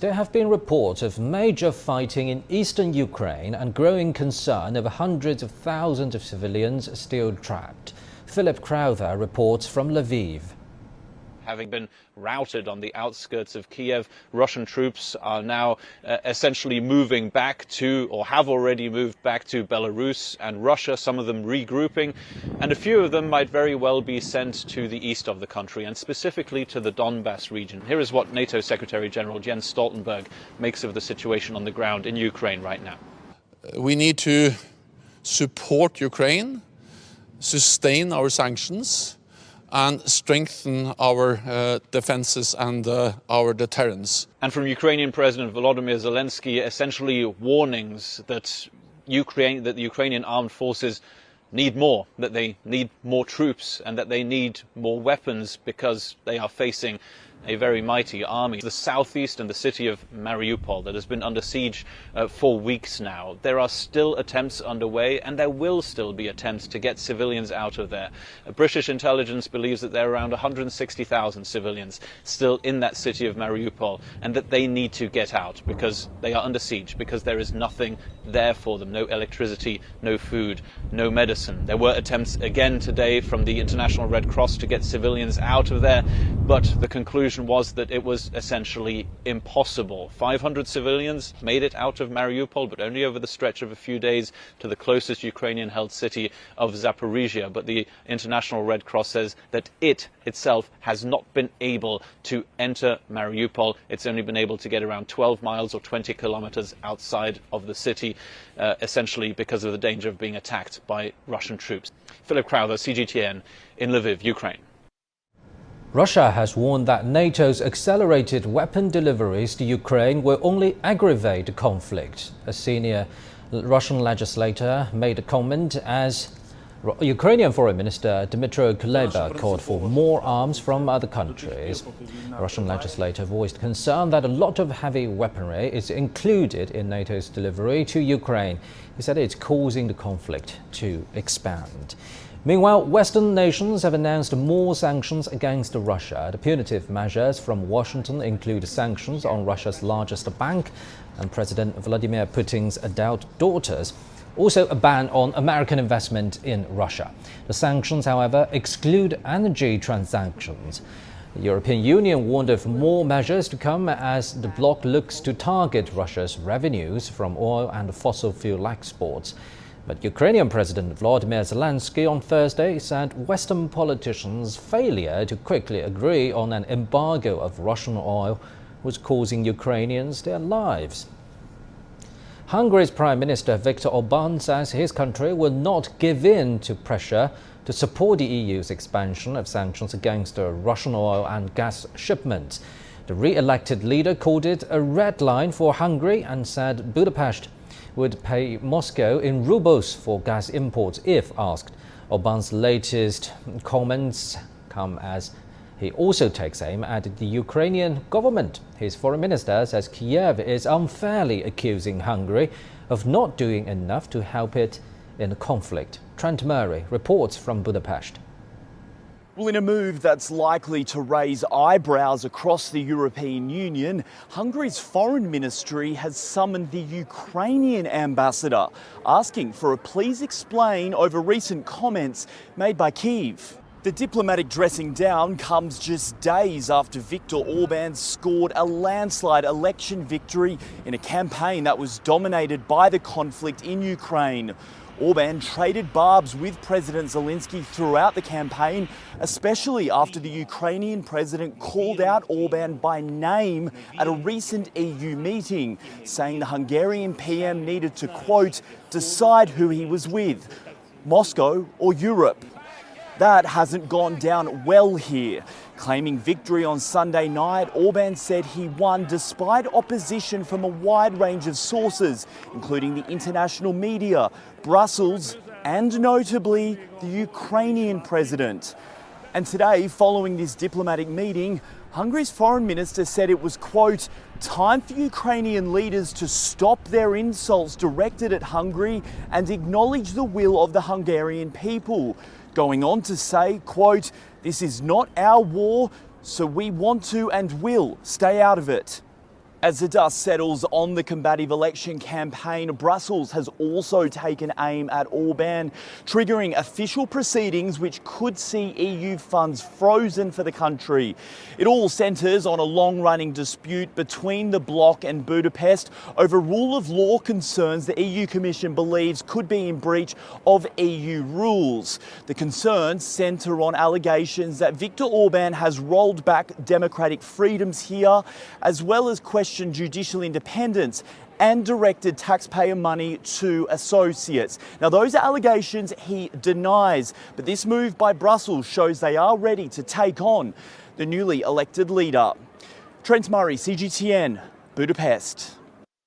There have been reports of major fighting in eastern Ukraine and growing concern over hundreds of thousands of civilians still trapped. Philip Crowther reports from Lviv. Having been routed on the outskirts of Kiev, Russian troops are now essentially moving back to, or have already moved back to, Belarus and Russia, some of them regrouping, and a few of them might very well be sent to the east of the country, and specifically to the Donbas region. Here is what NATO Secretary General Jens Stoltenberg makes of the situation on the ground in Ukraine right now. We need to support Ukraine, sustain our sanctions, and strengthen our defenses and our deterrence. And from Ukrainian President Volodymyr Zelensky, essentially warnings that the Ukrainian armed forces need more, that they need more troops and that they need more weapons because they are facing a very mighty army. The southeast and the city of Mariupol that has been under siege for weeks now. There are still attempts underway, and there will still be attempts to get civilians out of there. British intelligence believes that there are around 160,000 civilians still in that city of Mariupol, and that they need to get out because they are under siege, because there is nothing there for them. No electricity, no food, no medicine. There were attempts again today from the International Red Cross to get civilians out of there, but the conclusion was that it was essentially impossible. 500 civilians made it out of Mariupol, but only over the stretch of a few days to the closest Ukrainian-held city of Zaporizhia. But the International Red Cross says that it itself has not been able to enter Mariupol. It's only been able to get around 12 miles or 20 kilometers outside of the city, essentially because of the danger of being attacked by Russian troops. Philip Crowther, CGTN, in Lviv, Ukraine. Russia has warned that NATO's accelerated weapon deliveries to Ukraine will only aggravate the conflict. A senior Russian legislator made a comment as Ukrainian Foreign Minister Dmytro Kuleba called for more arms from other countries. The Russian legislator voiced concern that a lot of heavy weaponry is included in NATO's delivery to Ukraine. He said it's causing the conflict to expand. Meanwhile, Western nations have announced more sanctions against Russia. The punitive measures from Washington include sanctions on Russia's largest bank and President Vladimir Putin's adult daughters. Also a ban on American investment in Russia. The sanctions, however, exclude energy transactions. The European Union warned of more measures to come as the bloc looks to target Russia's revenues from oil and fossil fuel exports. But Ukrainian President Volodymyr Zelensky on Thursday said Western politicians' failure to quickly agree on an embargo of Russian oil was causing Ukrainians their lives. Hungary's Prime Minister Viktor Orbán says his country will not give in to pressure to support the EU's expansion of sanctions against Russian oil and gas shipments. The re-elected leader called it a red line for Hungary and said Budapest would pay Moscow in rubles for gas imports if asked. Orbán's latest comments come as he also takes aim at the Ukrainian government. His foreign minister says Kiev is unfairly accusing Hungary of not doing enough to help it in the conflict. Trent Murray reports from Budapest. Well, in a move that's likely to raise eyebrows across the European Union, Hungary's foreign ministry has summoned the Ukrainian ambassador, asking for a please explain over recent comments made by Kyiv. The diplomatic dressing down comes just days after Viktor Orbán scored a landslide election victory in a campaign that was dominated by the conflict in Ukraine. Orbán traded barbs with President Zelensky throughout the campaign, especially after the Ukrainian president called out Orbán by name at a recent EU meeting, saying the Hungarian PM needed to, quote, decide who he was with, Moscow or Europe. That hasn't gone down well here. Claiming victory on Sunday night, Orbán said he won despite opposition from a wide range of sources, including the international media, Brussels, and notably the Ukrainian president. And today, following this diplomatic meeting, Hungary's foreign minister said it was, quote, time for Ukrainian leaders to stop their insults directed at Hungary and acknowledge the will of the Hungarian people. Going on to say, quote, this is not our war, so we want to and will stay out of it. As the dust settles on the combative election campaign, Brussels has also taken aim at Orban, triggering official proceedings which could see EU funds frozen for the country. It all centres on a long-running dispute between the bloc and Budapest over rule of law concerns the EU Commission believes could be in breach of EU rules. The concerns centre on allegations that Viktor Orban has rolled back democratic freedoms here, as well as questions judicial independence and directed taxpayer money to associates. Now, those are allegations he denies, but this move by Brussels shows they are ready to take on the newly elected leader. Trent Murray, CGTN, Budapest.